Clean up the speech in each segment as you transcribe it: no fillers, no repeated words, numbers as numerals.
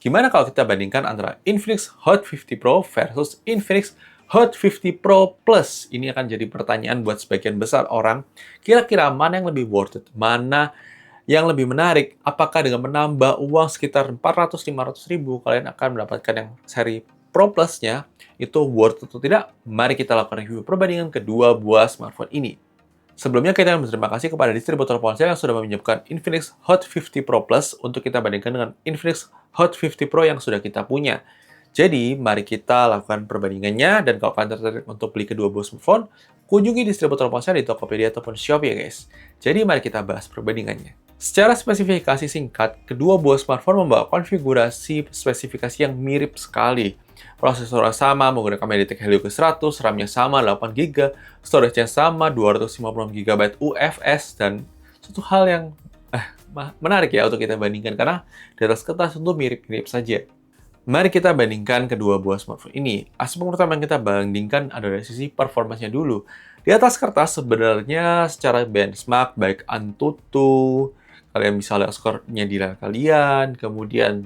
Gimana kalau kita bandingkan antara Infinix Hot 50 Pro versus Infinix Hot 50 Pro Plus? Ini akan jadi pertanyaan buat sebagian besar orang. Kira-kira mana yang lebih worth it? Mana yang lebih menarik? Apakah dengan menambah uang sekitar 400-500 ribu, kalian akan mendapatkan yang seri Pro Plus-nya itu worth it atau tidak? Mari kita lakukan review perbandingan kedua buah smartphone ini. Sebelumnya, kita berterima kasih kepada distributor ponsel yang sudah meminjamkan Infinix Hot 50 Pro Plus untuk kita bandingkan dengan Infinix Hot 50 Pro yang sudah kita punya. Jadi, mari kita lakukan perbandingannya, dan kalau kalian tertarik untuk beli kedua buah smartphone, kunjungi distributor ponsel di Tokopedia ataupun Shopee ya guys. Jadi, mari kita bahas perbandingannya. Secara spesifikasi singkat, kedua buah smartphone membawa konfigurasi spesifikasi yang mirip sekali. Prosesornya sama, menggunakan MediaTek Helio G100, RAM-nya sama 8GB, storage-nya sama 256GB UFS, dan satu hal yang menarik ya untuk kita bandingkan, karena di atas kertas tentu mirip-mirip saja. Mari kita bandingkan kedua buah smartphone ini. Aspek pertama yang kita bandingkan adalah dari sisi performanya dulu. Di atas kertas sebenarnya secara benchmark, baik Antutu, kalian bisa lihat skornya di layar kalian, kemudian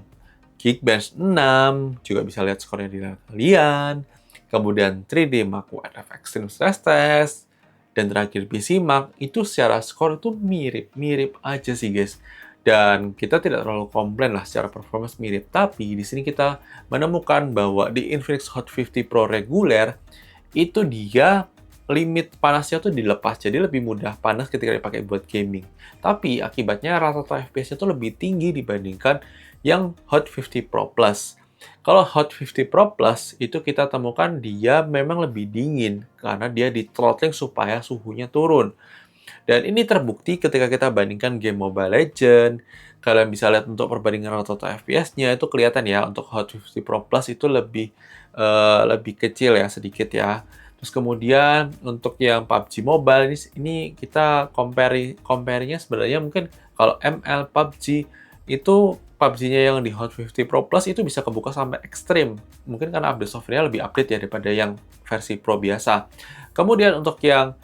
Geekbench 6, juga bisa lihat skornya di layar kalian, kemudian 3D Mark WF Extreme Stress Test, dan terakhir PC Mark, itu secara skor itu mirip-mirip aja sih guys. Dan kita tidak terlalu komplain lah secara performance mirip. Tapi di sini kita menemukan bahwa di Infinix Hot 50 Pro reguler, itu dia limit panasnya tuh dilepas, jadi lebih mudah panas ketika dipakai buat gaming. Tapi akibatnya rata-rata FPS-nya tuh lebih tinggi dibandingkan yang Hot 50 Pro Plus. Kalau Hot 50 Pro Plus itu kita temukan dia memang lebih dingin karena dia di throttling supaya suhunya turun. Dan ini terbukti ketika kita bandingkan game Mobile Legends. Kalian bisa lihat untuk perbandingan rata-rata FPS-nya itu kelihatan ya, untuk Hot 50 Pro Plus itu lebih kecil ya, sedikit ya. Terus kemudian untuk yang PUBG Mobile ini kita compare-nya sebenarnya mungkin kalau ML PUBG itu PUBG-nya yang di Hot 50 Pro Plus itu bisa kebuka sampai ekstrim. Mungkin karena update software-nya lebih update ya daripada yang versi Pro biasa. Kemudian untuk yang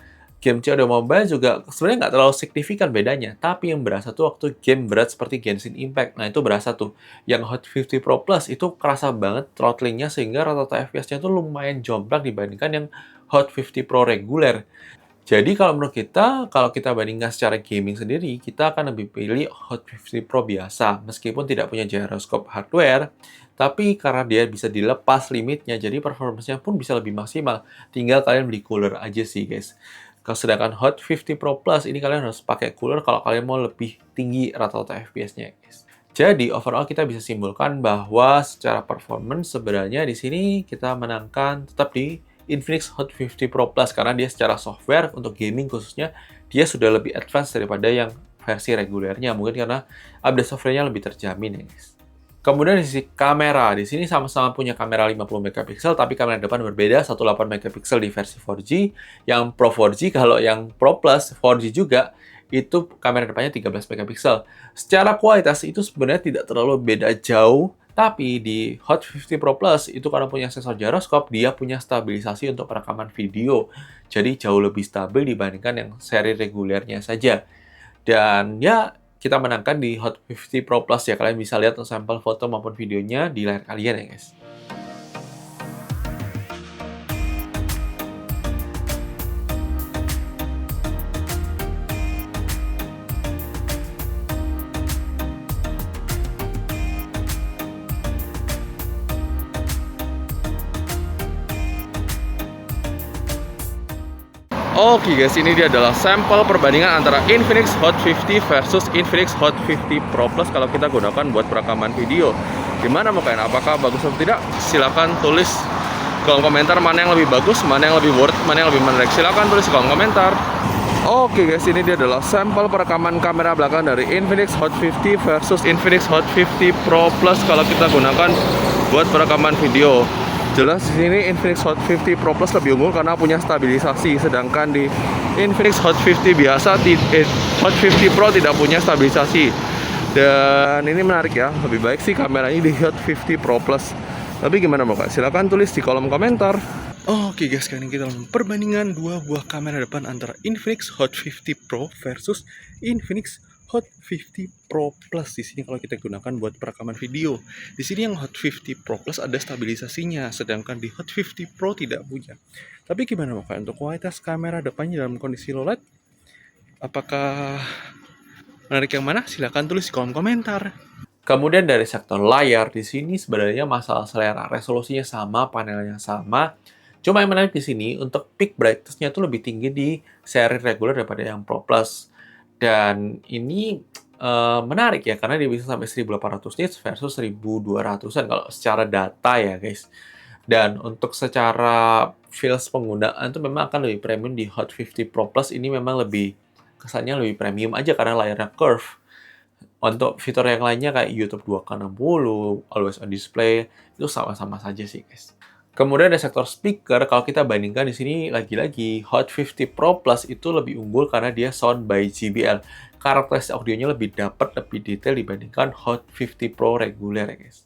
game COD Mobile juga sebenarnya nggak terlalu signifikan bedanya. Tapi yang berasa tuh waktu game berat seperti Genshin Impact. Nah itu berasa tuh. Yang Hot 50 Pro Plus itu kerasa banget throttling-nya sehingga rata-rata FPS-nya tuh lumayan jomplang dibandingkan yang Hot 50 Pro reguler. Jadi kalau menurut kita, kalau kita bandingkan secara gaming sendiri, kita akan lebih pilih Hot 50 Pro biasa. Meskipun tidak punya gyroscope hardware, tapi karena dia bisa dilepas limitnya, jadi performance-nya pun bisa lebih maksimal. Tinggal kalian beli cooler aja sih guys. Sedangkan Hot 50 Pro Plus ini kalian harus pakai cooler kalau kalian mau lebih tinggi rata-rata FPS-nya guys. Jadi overall kita bisa simpulkan bahwa secara performance sebenarnya di sini kita menangkan tetap di Infinix Hot 50 Pro Plus karena dia secara software untuk gaming khususnya dia sudah lebih advance daripada yang versi regulernya, mungkin karena update software-nya lebih terjamin ya guys. Kemudian di sisi kamera, di sini sama-sama punya kamera 50 megapiksel tapi kamera depan berbeda, 18 megapiksel di versi 4G, yang Pro 4G, kalau yang Pro Plus 4G juga itu kamera depannya 13 megapiksel. Secara kualitas itu sebenarnya tidak terlalu beda jauh. Tapi di Hot 50 Pro Plus itu karena punya sensor gyroscope, dia punya stabilisasi untuk perekaman video. Jadi jauh lebih stabil dibandingkan yang seri regulernya saja. Dan ya, kita menangkan di Hot 50 Pro Plus ya. Kalian bisa lihat sampel foto maupun videonya di layar kalian ya guys. Oke guys, ini dia adalah sampel perbandingan antara Infinix Hot 50 versus Infinix Hot 50 Pro Plus kalau kita gunakan buat perekaman video. Gimana mau kalian? Apakah bagus atau tidak? Silahkan tulis kolom komentar mana yang lebih bagus, mana yang lebih worth, mana yang lebih menarik. Silahkan tulis kolom komentar. Oke guys, ini dia adalah sampel perekaman kamera belakang dari Infinix Hot 50 versus Infinix Hot 50 Pro Plus kalau kita gunakan buat perekaman video. Jelas di sini Infinix Hot 50 Pro Plus lebih unggul karena punya stabilisasi, sedangkan di Infinix Hot 50 biasa Hot 50 Pro tidak punya stabilisasi. Dan ini menarik ya, lebih baik sih kameranya di Hot 50 Pro Plus. Tapi gimana mau kak? Silahkan tulis di kolom komentar. Oke guys, sekarang kita lakukan perbandingan dua buah kamera depan antara Infinix Hot 50 Pro versus Infinix Hot 50 Pro Plus di sini kalau kita gunakan buat perekaman video. Di sini yang Hot 50 Pro Plus ada stabilisasinya, sedangkan di Hot 50 Pro tidak punya. Tapi gimana Pak untuk kualitas kamera depannya dalam kondisi low light? Apakah menarik yang mana? Silahkan tulis di kolom komentar. Kemudian dari sektor layar, di sini sebenarnya masalah selera. Resolusinya sama, panelnya sama. Cuma yang menarik di sini, untuk peak brightness-nya itu lebih tinggi di seri reguler daripada yang Pro Plus. Dan ini menarik ya, karena dia bisa sampai 1800 nits versus 1200-an kalau secara data ya guys. Dan untuk secara feels penggunaan itu memang akan lebih premium di Hot 50 Pro Plus. Ini memang lebih, kesannya lebih premium aja karena layarnya curve. Untuk fitur yang lainnya kayak YouTube 2K60, Always on Display, itu sama-sama saja sih, guys. Kemudian ada sektor speaker, kalau kita bandingkan di sini lagi-lagi Hot 50 Pro Plus itu lebih unggul karena dia sound by JBL. Karakteristik audionya lebih dapat, lebih detail dibandingkan Hot 50 Pro reguler ya, guys.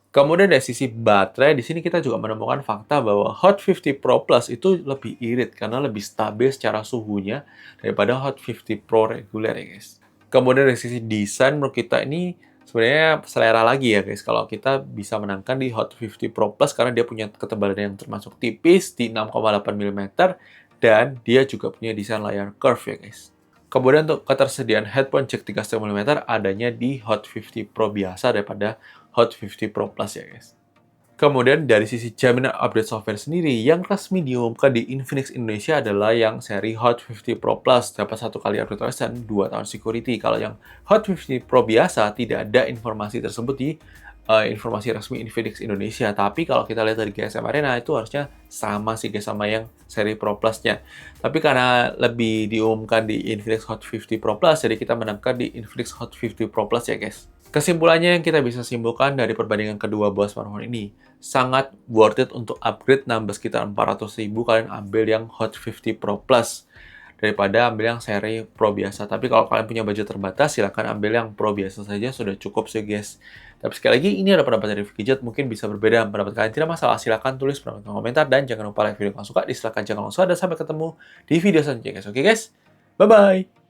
Kemudian dari sisi baterai, di sini kita juga menemukan fakta bahwa Hot 50 Pro Plus itu lebih irit karena lebih stabil secara suhunya daripada Hot 50 Pro reguler ya guys. Kemudian dari sisi desain menurut kita ini sebenarnya selera lagi ya guys. Kalau kita bisa menangkan di Hot 50 Pro Plus karena dia punya ketebalan yang termasuk tipis di 6,8 mm dan dia juga punya desain layar curve ya guys. Kemudian untuk ketersediaan headphone jack 3,5 mm adanya di Hot 50 Pro biasa daripada Hot 50 Pro Plus ya guys. Kemudian dari sisi jaminan update software sendiri, yang resmi diumumkan di Infinix Indonesia adalah yang seri Hot 50 Pro Plus dapat 1 kali update OS dan 2 tahun security. Kalau yang Hot 50 Pro biasa tidak ada informasi tersebut di informasi resmi Infinix Indonesia. Tapi kalau kita lihat dari GSM Arena itu harusnya sama sih guys sama yang seri Pro Plus-nya. Tapi karena lebih diumumkan di Infinix Hot 50 Pro Plus, jadi kita menangkan di Infinix Hot 50 Pro Plus ya guys. Kesimpulannya yang kita bisa simpulkan dari perbandingan kedua buah smartphone ini, sangat worth it untuk upgrade nambah sekitar 400.000 kalian ambil yang Hot 50 Pro Plus daripada ambil yang seri Pro biasa. Tapi kalau kalian punya budget terbatas, silahkan ambil yang Pro biasa saja, sudah cukup sih guys. Tapi sekali lagi, ini ada pendapat dari Gadget, mungkin bisa berbeda pendapat kalian. Tidak masalah, silahkan tulis pendapat di komentar, dan jangan lupa like video kalau suka, dislike jangan lupa, dan sampai ketemu di video selanjutnya guys. Oke guys, bye-bye!